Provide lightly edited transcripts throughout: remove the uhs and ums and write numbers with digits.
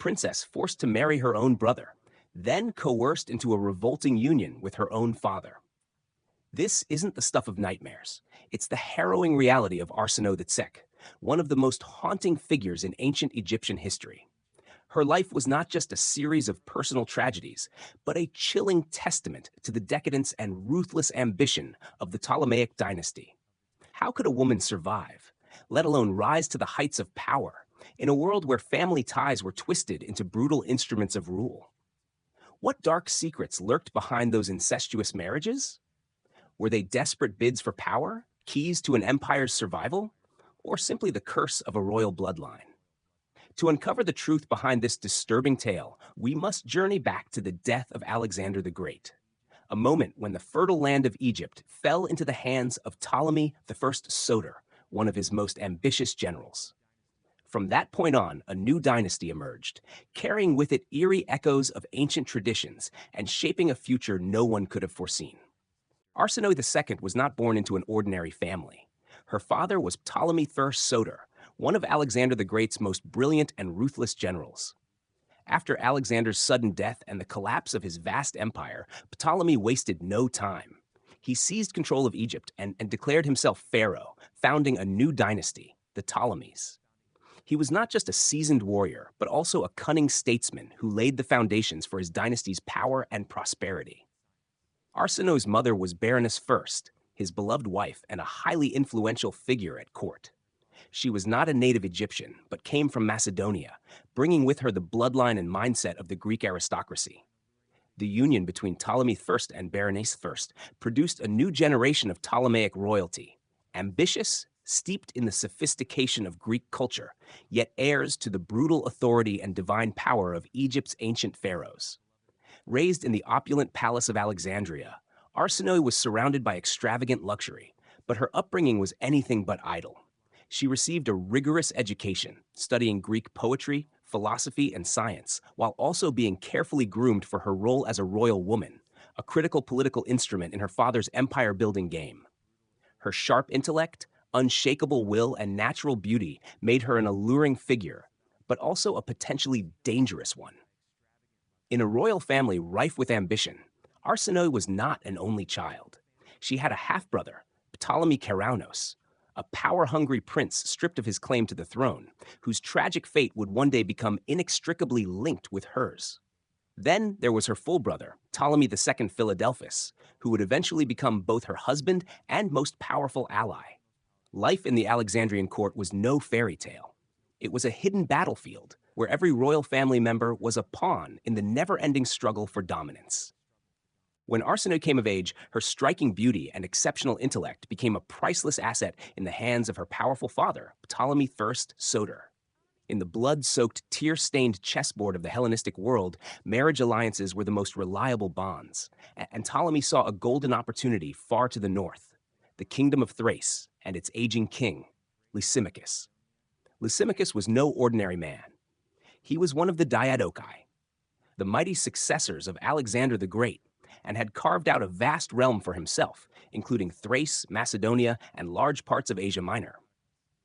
princess forced to marry her own brother, then coerced into a revolting union with her own father. This isn't the stuff of nightmares. It's the harrowing reality of Arsinoe the Tsek, one of the most haunting figures in ancient Egyptian history. Her life was not just a series of personal tragedies, but a chilling testament to the decadence and ruthless ambition of the Ptolemaic dynasty. How could a woman survive, let alone rise to the heights of power, in a world where family ties were twisted into brutal instruments of rule? What dark secrets lurked behind those incestuous marriages? Were they desperate bids for power, keys to an empire's survival, or simply the curse of a royal bloodline? To uncover the truth behind this disturbing tale, we must journey back to the death of Alexander the Great, a moment when the fertile land of Egypt fell into the hands of Ptolemy I Soter, one of his most ambitious generals. From that point on, a new dynasty emerged, carrying with it eerie echoes of ancient traditions and shaping a future no one could have foreseen. Arsinoe II was not born into an ordinary family. Her father was Ptolemy I Soter, one of Alexander the Great's most brilliant and ruthless generals. After Alexander's sudden death and the collapse of his vast empire, Ptolemy wasted no time. He seized control of Egypt and declared himself pharaoh, founding a new dynasty, the Ptolemies. He was not just a seasoned warrior, but also a cunning statesman who laid the foundations for his dynasty's power and prosperity. Arsinoe's mother was Berenice I, his beloved wife and a highly influential figure at court. She was not a native Egyptian, but came from Macedonia, bringing with her the bloodline and mindset of the Greek aristocracy. The union between Ptolemy I and Berenice I produced a new generation of Ptolemaic royalty, ambitious, steeped in the sophistication of Greek culture, yet heirs to the brutal authority and divine power of Egypt's ancient pharaohs. Raised in the opulent palace of Alexandria, Arsinoe was surrounded by extravagant luxury, but her upbringing was anything but idle. She received a rigorous education, studying Greek poetry, philosophy, and science, while also being carefully groomed for her role as a royal woman, a critical political instrument in her father's empire-building game. Her sharp intellect, unshakable will, and natural beauty made her an alluring figure, but also a potentially dangerous one. In a royal family rife with ambition, Arsinoe was not an only child. She had a half-brother, Ptolemy Keraunos, a power-hungry prince stripped of his claim to the throne, whose tragic fate would one day become inextricably linked with hers. Then there was her full brother, Ptolemy II Philadelphus, who would eventually become both her husband and most powerful ally. Life in the Alexandrian court was no fairy tale. It was a hidden battlefield where every royal family member was a pawn in the never-ending struggle for dominance. When Arsinoe came of age, her striking beauty and exceptional intellect became a priceless asset in the hands of her powerful father, Ptolemy I Soter. In the blood-soaked, tear-stained chessboard of the Hellenistic world, marriage alliances were the most reliable bonds, and Ptolemy saw a golden opportunity far to the north, the kingdom of Thrace and its aging king, Lysimachus. Lysimachus was no ordinary man. He was one of the Diadochi, the mighty successors of Alexander the Great, and had carved out a vast realm for himself, including Thrace, Macedonia, and large parts of Asia Minor.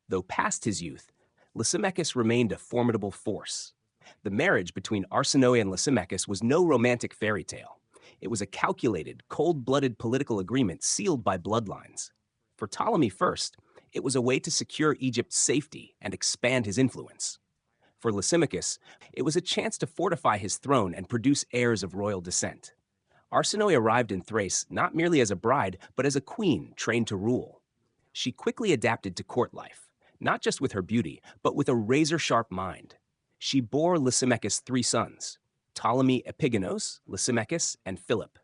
Though past his youth, Lysimachus remained a formidable force. The marriage between Arsinoe and Lysimachus was no romantic fairy tale. It was a calculated, cold-blooded political agreement sealed by bloodlines. For Ptolemy I, it was a way to secure Egypt's safety and expand his influence. For Lysimachus, it was a chance to fortify his throne and produce heirs of royal descent. Arsinoe arrived in Thrace not merely as a bride, but as a queen trained to rule. She quickly adapted to court life, not just with her beauty, but with a razor-sharp mind. She bore Lysimachus 3 sons, Ptolemy Epigenos, Lysimachus, and Philip.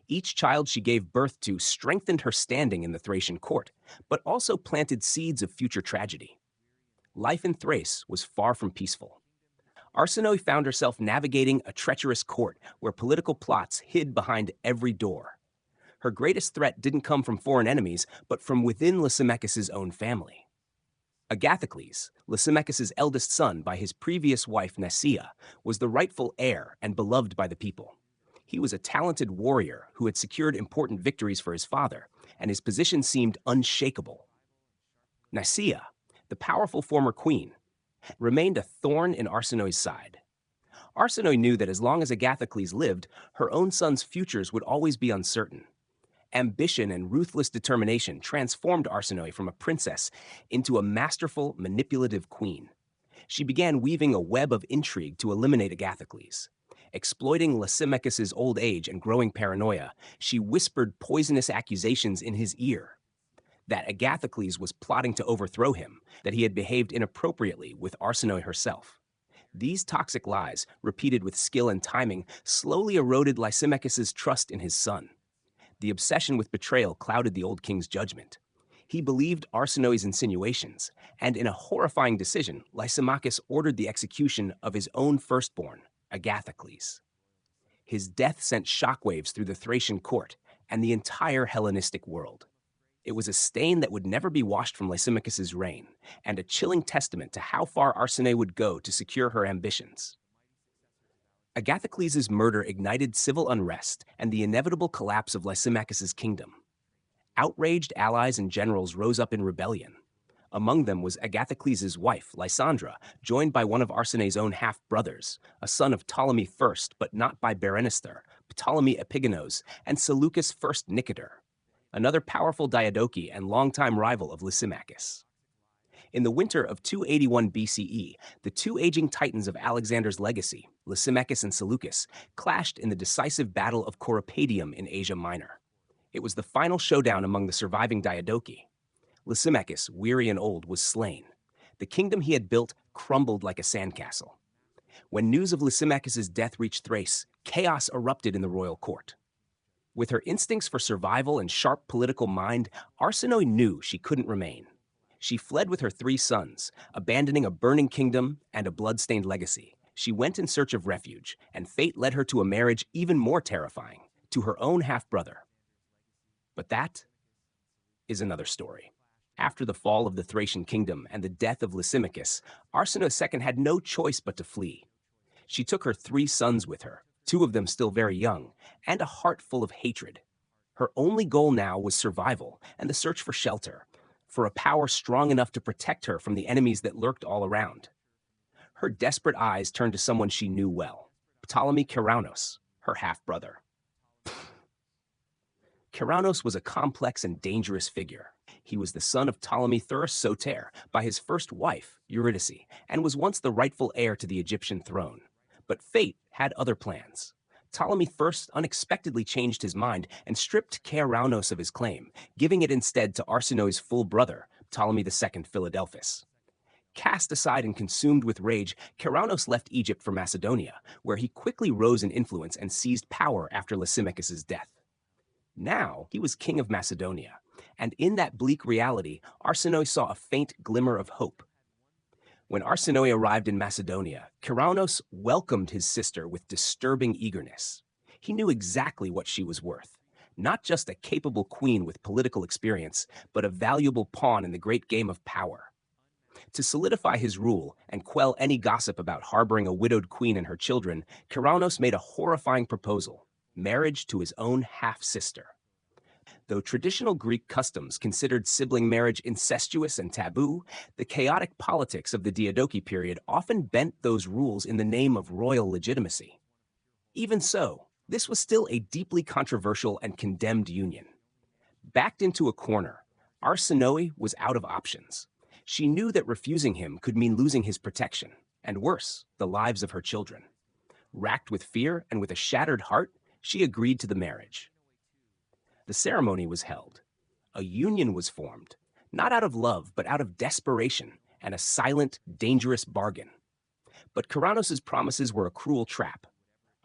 Each child she gave birth to strengthened her standing in the Thracian court, but also planted seeds of future tragedy. Life in Thrace was far from peaceful. Arsinoe found herself navigating a treacherous court where political plots hid behind every door. Her greatest threat didn't come from foreign enemies, but from within Lysimachus's own family. Agathocles, Lysimachus's eldest son by his previous wife Nicaea, was the rightful heir and beloved by the people. He was a talented warrior who had secured important victories for his father, and his position seemed unshakable. Nicaea, the powerful former queen, remained a thorn in Arsinoe's side. Arsinoe knew that as long as Agathocles lived, her own son's futures would always be uncertain. Ambition and ruthless determination transformed Arsinoe from a princess into a masterful, manipulative queen. She began weaving a web of intrigue to eliminate Agathocles. Exploiting Lysimachus's old age and growing paranoia, she whispered poisonous accusations in his ear that Agathocles was plotting to overthrow him, that he had behaved inappropriately with Arsinoe herself. These toxic lies, repeated with skill and timing, slowly eroded Lysimachus's trust in his son. The obsession with betrayal clouded the old king's judgment. He believed Arsinoe's insinuations, and in a horrifying decision, Lysimachus ordered the execution of his own firstborn, Agathocles. His death sent shockwaves through the Thracian court and the entire Hellenistic world. It was a stain that would never be washed from Lysimachus's reign, and a chilling testament to how far Arsinoe would go to secure her ambitions. Agathocles' murder ignited civil unrest and the inevitable collapse of Lysimachus's kingdom. Outraged allies and generals rose up in rebellion. Among them was Agathocles' wife, Lysandra, joined by one of Arsinoe's own half-brothers, a son of Ptolemy I, but not by Berenister, Ptolemy Epigenos, and Seleucus I Nicator, another powerful Diadochi and longtime rival of Lysimachus. In the winter of 281 BCE, the two aging titans of Alexander's legacy, Lysimachus and Seleucus, clashed in the decisive Battle of Corupadium in Asia Minor. It was the final showdown among the surviving Diadochi. Lysimachus, weary and old, was slain. The kingdom he had built crumbled like a sandcastle. When news of Lysimachus's death reached Thrace, chaos erupted in the royal court. With her instincts for survival and sharp political mind, Arsinoe knew she couldn't remain. She fled with her 3 sons, abandoning a burning kingdom and a blood-stained legacy. She went in search of refuge, and fate led her to a marriage even more terrifying, to her own half-brother. But that is another story. After the fall of the Thracian kingdom and the death of Lysimachus, Arsinoe II had no choice but to flee. She took her 3 sons with her, 2 of them still very young, and a heart full of hatred. Her only goal now was survival and the search for shelter, for a power strong enough to protect her from the enemies that lurked all around. Her desperate eyes turned to someone she knew well, Ptolemy Keraunos, her half-brother. Keraunos was a complex and dangerous figure. He was the son of Ptolemy Thurus Soter by his first wife, Eurydice, and was once the rightful heir to the Egyptian throne. But fate had other plans. Ptolemy first unexpectedly changed his mind and stripped Keraunos of his claim, giving it instead to Arsinoe's full brother, Ptolemy II Philadelphus. Cast aside and consumed with rage, Keraunos left Egypt for Macedonia, where he quickly rose in influence and seized power after Lysimachus's death. Now he was king of Macedonia, and in that bleak reality, Arsinoe saw a faint glimmer of hope. When Arsinoe arrived in Macedonia, Keraunos welcomed his sister with disturbing eagerness. He knew exactly what she was worth. Not just a capable queen with political experience, but a valuable pawn in the great game of power. To solidify his rule and quell any gossip about harboring a widowed queen and her children, Keraunos made a horrifying proposal: marriage to his own half-sister. Though traditional Greek customs considered sibling marriage incestuous and taboo, the chaotic politics of the Diadochi period often bent those rules in the name of royal legitimacy. Even so, this was still a deeply controversial and condemned union. Backed into a corner, Arsinoe was out of options. She knew that refusing him could mean losing his protection, and worse, the lives of her children. Racked with fear and with a shattered heart, she agreed to the marriage. The ceremony was held. A union was formed, not out of love, but out of desperation and a silent, dangerous bargain. But Keraunos' promises were a cruel trap.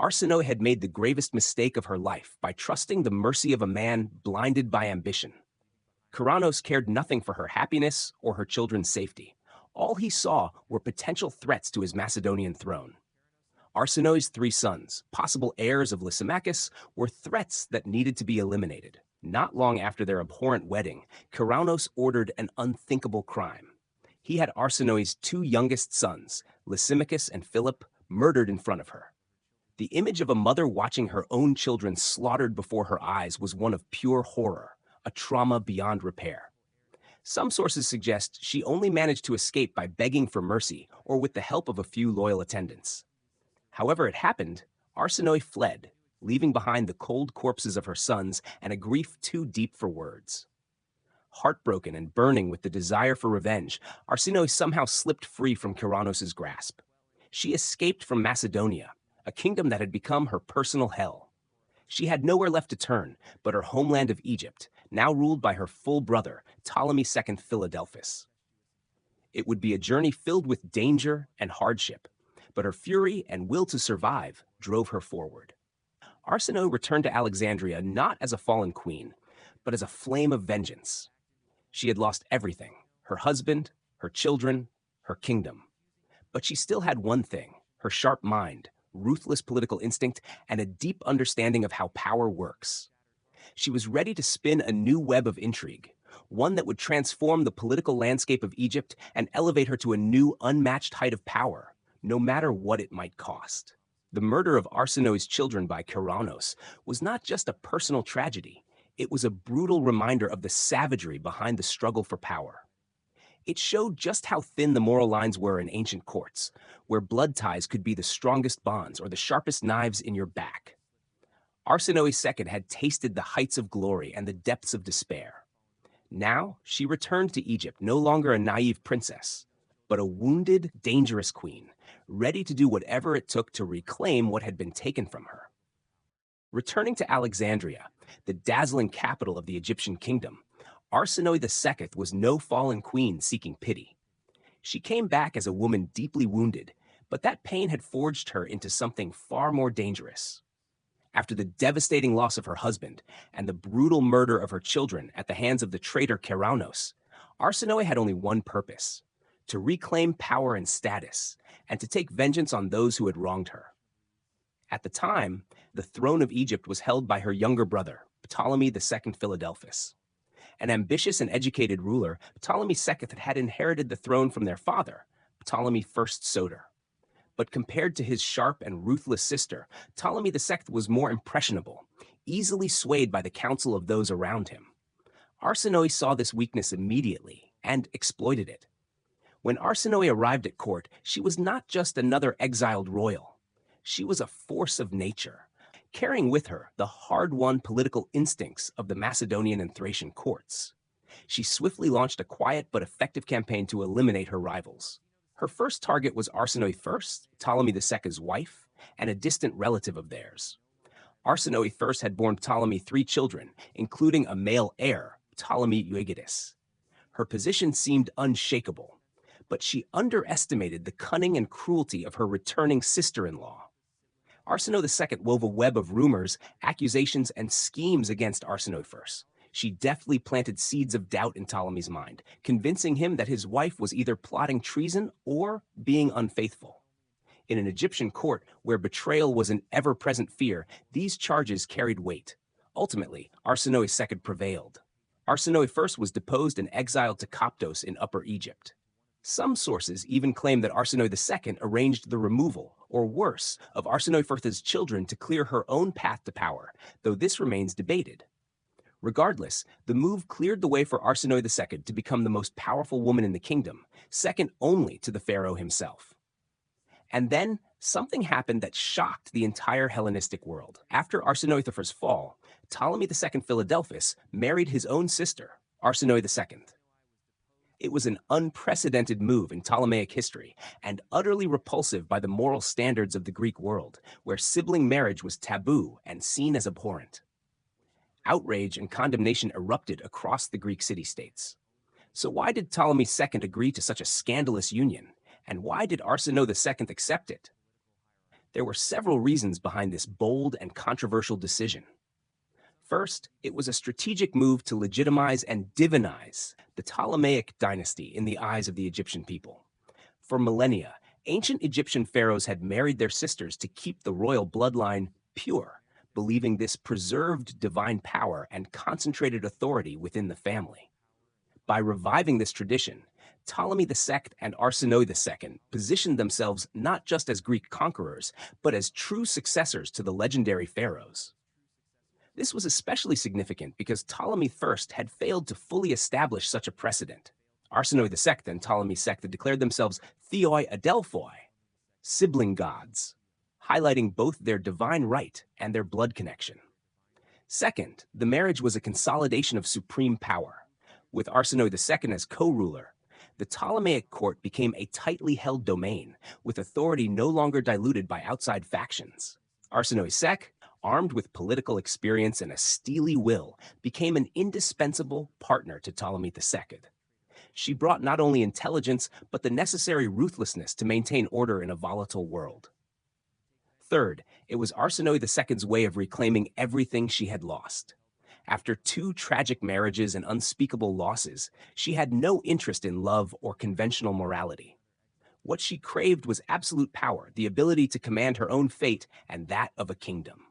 Arsinoe had made the gravest mistake of her life by trusting the mercy of a man blinded by ambition. Keraunos cared nothing for her happiness or her children's safety. All he saw were potential threats to his Macedonian throne. Arsinoe's 3 sons, possible heirs of Lysimachus, were threats that needed to be eliminated. Not long after their abhorrent wedding, Keraunos ordered an unthinkable crime. He had Arsinoe's 2 youngest sons, Lysimachus and Philip, murdered in front of her. The image of a mother watching her own children slaughtered before her eyes was one of pure horror, a trauma beyond repair. Some sources suggest she only managed to escape by begging for mercy or with the help of a few loyal attendants. However it happened, Arsinoe fled, leaving behind the cold corpses of her sons and a grief too deep for words. Heartbroken and burning with the desire for revenge, Arsinoe somehow slipped free from Keranos's grasp. She escaped from Macedonia, a kingdom that had become her personal hell. She had nowhere left to turn but her homeland of Egypt, now ruled by her full brother, Ptolemy II Philadelphus. It would be a journey filled with danger and hardship, but her fury and will to survive drove her forward. Arsinoe returned to Alexandria not as a fallen queen, but as a flame of vengeance. She had lost everything: her husband, her children, her kingdom. But she still had one thing: her sharp mind, ruthless political instinct, and a deep understanding of how power works. She was ready to spin a new web of intrigue, one that would transform the political landscape of Egypt and elevate her to a new, unmatched height of power, no matter what it might cost. The murder of Arsinoe's children by Keranos was not just a personal tragedy, it was a brutal reminder of the savagery behind the struggle for power. It showed just how thin the moral lines were in ancient courts, where blood ties could be the strongest bonds or the sharpest knives in your back. Arsinoe II had tasted the heights of glory and the depths of despair. Now she returned to Egypt no longer a naive princess, but a wounded, dangerous queen, ready to do whatever it took to reclaim what had been taken from her. Returning to Alexandria, the dazzling capital of the Egyptian kingdom, Arsinoe II was no fallen queen seeking pity. She came back as a woman deeply wounded, but that pain had forged her into something far more dangerous. After the devastating loss of her husband and the brutal murder of her children at the hands of the traitor Keranos, Arsinoe had only one purpose: to reclaim power and status, and to take vengeance on those who had wronged her. At the time, the throne of Egypt was held by her younger brother, Ptolemy II Philadelphus. An ambitious and educated ruler, Ptolemy II had inherited the throne from their father, Ptolemy I Soter. But compared to his sharp and ruthless sister, Ptolemy II was more impressionable, easily swayed by the counsel of those around him. Arsinoe saw this weakness immediately and exploited it. When Arsinoe arrived at court, she was not just another exiled royal. She was a force of nature, carrying with her the hard-won political instincts of the Macedonian and Thracian courts. She swiftly launched a quiet but effective campaign to eliminate her rivals. Her first target was Arsinoe I, Ptolemy II's wife, and a distant relative of theirs. Arsinoe I had borne Ptolemy 3 children, including a male heir, Ptolemy Euegetus. Her position seemed unshakable, but she underestimated the cunning and cruelty of her returning sister-in-law. Arsinoe II wove a web of rumors, accusations, and schemes against Arsinoe I. She deftly planted seeds of doubt in Ptolemy's mind, convincing him that his wife was either plotting treason or being unfaithful. In an Egyptian court where betrayal was an ever-present fear, these charges carried weight. Ultimately, Arsinoe II prevailed. Arsinoe I was deposed and exiled to Coptos in Upper Egypt. Some sources even claim that Arsinoe II arranged the removal, or worse, of Arsinoe I's children to clear her own path to power, though this remains debated. Regardless, the move cleared the way for Arsinoe II to become the most powerful woman in the kingdom, second only to the pharaoh himself. And then, something happened that shocked the entire Hellenistic world. After Arsinoe I's fall, Ptolemy II Philadelphus married his own sister, Arsinoe II. It was an unprecedented move in Ptolemaic history, and utterly repulsive by the moral standards of the Greek world, where sibling marriage was taboo and seen as abhorrent. Outrage and condemnation erupted across the Greek city-states. So why did Ptolemy II agree to such a scandalous union, and why did Arsinoe II accept it? There were several reasons behind this bold and controversial decision. First, it was a strategic move to legitimize and divinize the Ptolemaic dynasty in the eyes of the Egyptian people. For millennia, ancient Egyptian pharaohs had married their sisters to keep the royal bloodline pure, believing this preserved divine power and concentrated authority within the family. By reviving this tradition, Ptolemy II and Arsinoe II positioned themselves not just as Greek conquerors, but as true successors to the legendary pharaohs. This was especially significant because Ptolemy I had failed to fully establish such a precedent. Arsinoe II and Ptolemy II declared themselves theoi adelphoi, sibling gods, highlighting both their divine right and their blood connection. Second, the marriage was a consolidation of supreme power. With Arsinoe II as co-ruler, the Ptolemaic court became a tightly held domain, with authority no longer diluted by outside factions. Arsinoe II, armed with political experience and a steely will, became an indispensable partner to Ptolemy II. She brought not only intelligence, but the necessary ruthlessness to maintain order in a volatile world. Third, it was Arsinoe II's way of reclaiming everything she had lost. After two tragic marriages and unspeakable losses, she had no interest in love or conventional morality. What she craved was absolute power, the ability to command her own fate and that of a kingdom.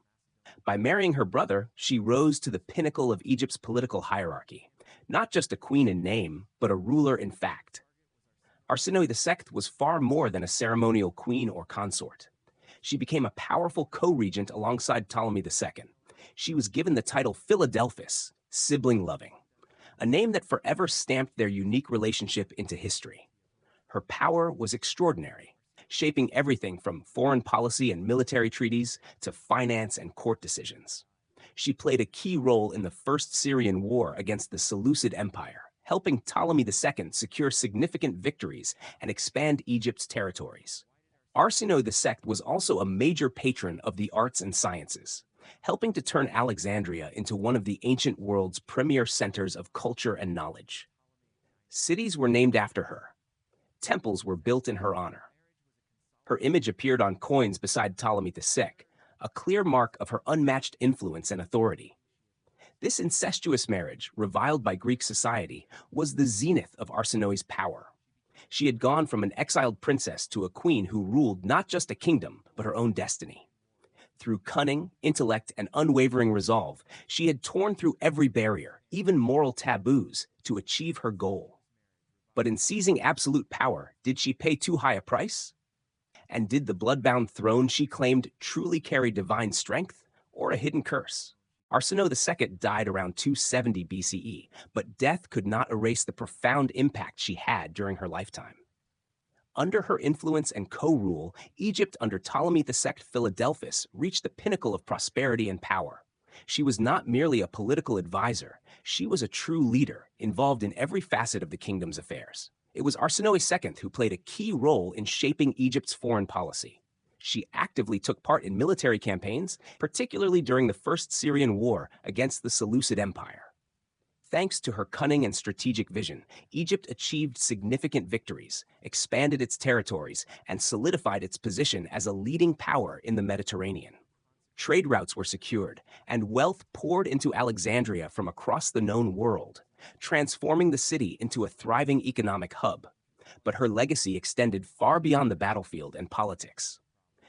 By marrying her brother, she rose to the pinnacle of Egypt's political hierarchy, not just a queen in name, but a ruler in fact. Arsinoe II was far more than a ceremonial queen or consort. She became a powerful co-regent alongside Ptolemy II. She was given the title Philadelphus, sibling-loving, a name that forever stamped their unique relationship into history. Her power was extraordinary, shaping everything from foreign policy and military treaties to finance and court decisions. She played a key role in the First Syrian War against the Seleucid Empire, helping Ptolemy II secure significant victories and expand Egypt's territories. Arsinoe II was also a major patron of the arts and sciences, helping to turn Alexandria into one of the ancient world's premier centers of culture and knowledge. Cities were named after her. Temples were built in her honor. Her image appeared on coins beside Ptolemy II, a clear mark of her unmatched influence and authority. This incestuous marriage, reviled by Greek society, was the zenith of Arsinoe's power. She had gone from an exiled princess to a queen who ruled not just a kingdom, but her own destiny. Through cunning, intellect, and unwavering resolve, she had torn through every barrier, even moral taboos, to achieve her goal. But in seizing absolute power, did she pay too high a price? And did the blood-bound throne she claimed truly carry divine strength, or a hidden curse? Arsinoe II died around 270 BCE, but death could not erase the profound impact she had during her lifetime. Under her influence and co-rule, Egypt under Ptolemy II Philadelphus reached the pinnacle of prosperity and power. She was not merely a political advisor, she was a true leader, involved in every facet of the kingdom's affairs. It was Arsinoe II who played a key role in shaping Egypt's foreign policy. She actively took part in military campaigns, particularly during the First Syrian War against the Seleucid Empire. Thanks to her cunning and strategic vision, Egypt achieved significant victories, expanded its territories, and solidified its position as a leading power in the Mediterranean. Trade routes were secured, and wealth poured into Alexandria from across the known world, transforming the city into a thriving economic hub. But her legacy extended far beyond the battlefield and politics.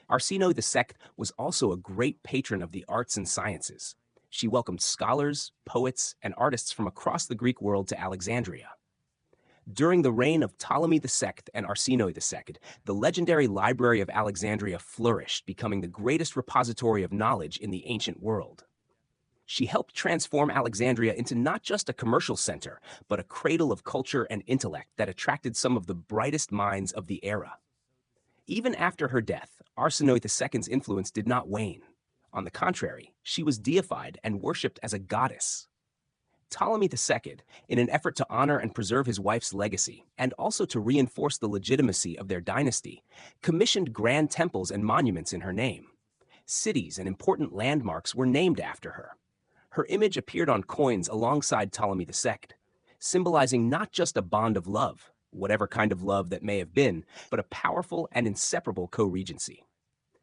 Arsinoe II was also a great patron of the arts and sciences. She welcomed scholars, poets, and artists from across the Greek world to Alexandria. During the reign of Ptolemy II and Arsinoe II, the legendary Library of Alexandria flourished, becoming the greatest repository of knowledge in the ancient world. She helped transform Alexandria into not just a commercial center, but a cradle of culture and intellect that attracted some of the brightest minds of the era. Even after her death, Arsinoe II's influence did not wane. On the contrary, she was deified and worshipped as a goddess. Ptolemy II, in an effort to honor and preserve his wife's legacy, and also to reinforce the legitimacy of their dynasty, commissioned grand temples and monuments in her name. Cities and important landmarks were named after her. Her image appeared on coins alongside Ptolemy II, symbolizing not just a bond of love, whatever kind of love that may have been, but a powerful and inseparable co-regency.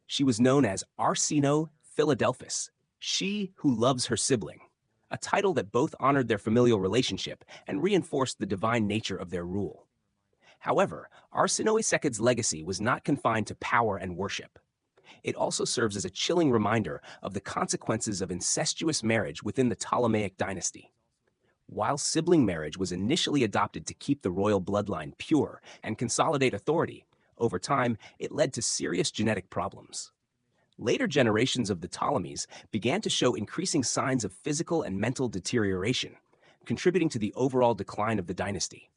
She was known as Arsinoe Philadelphus, she who loves her sibling, a title that both honored their familial relationship and reinforced the divine nature of their rule. However, Arsinoe II's legacy was not confined to power and worship. It also serves as a chilling reminder of the consequences of incestuous marriage within the Ptolemaic dynasty. While sibling marriage was initially adopted to keep the royal bloodline pure and consolidate authority, over time it led to serious genetic problems. Later generations of the Ptolemies began to show increasing signs of physical and mental deterioration, contributing to the overall decline of the dynasty.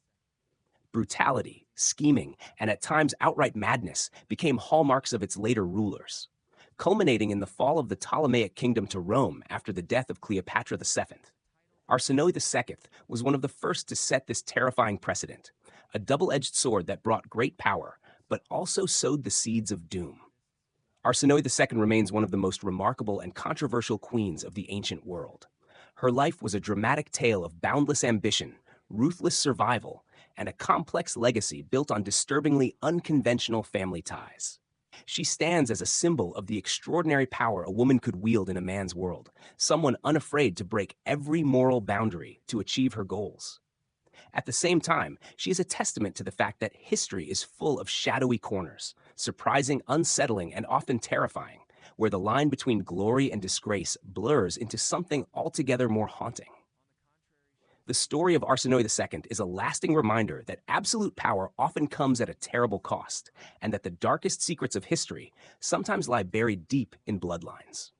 Brutality, scheming, and at times outright madness became hallmarks of its later rulers. culminating in the fall of the Ptolemaic kingdom to Rome after the death of Cleopatra II. Arsinoe II was one of the first to set this terrifying precedent, a double-edged sword that brought great power, but also sowed the seeds of doom. Arsinoe II remains one of the most remarkable and controversial queens of the ancient world. Her life was a dramatic tale of boundless ambition, ruthless survival, and a complex legacy built on disturbingly unconventional family ties. She stands as a symbol of the extraordinary power a woman could wield in a man's world, someone unafraid to break every moral boundary to achieve her goals. At the same time, she is a testament to the fact that history is full of shadowy corners, surprising, unsettling, and often terrifying, where the line between glory and disgrace blurs into something altogether more haunting. The story of Arsinoe II is a lasting reminder that absolute power often comes at a terrible cost, and that the darkest secrets of history sometimes lie buried deep in bloodlines.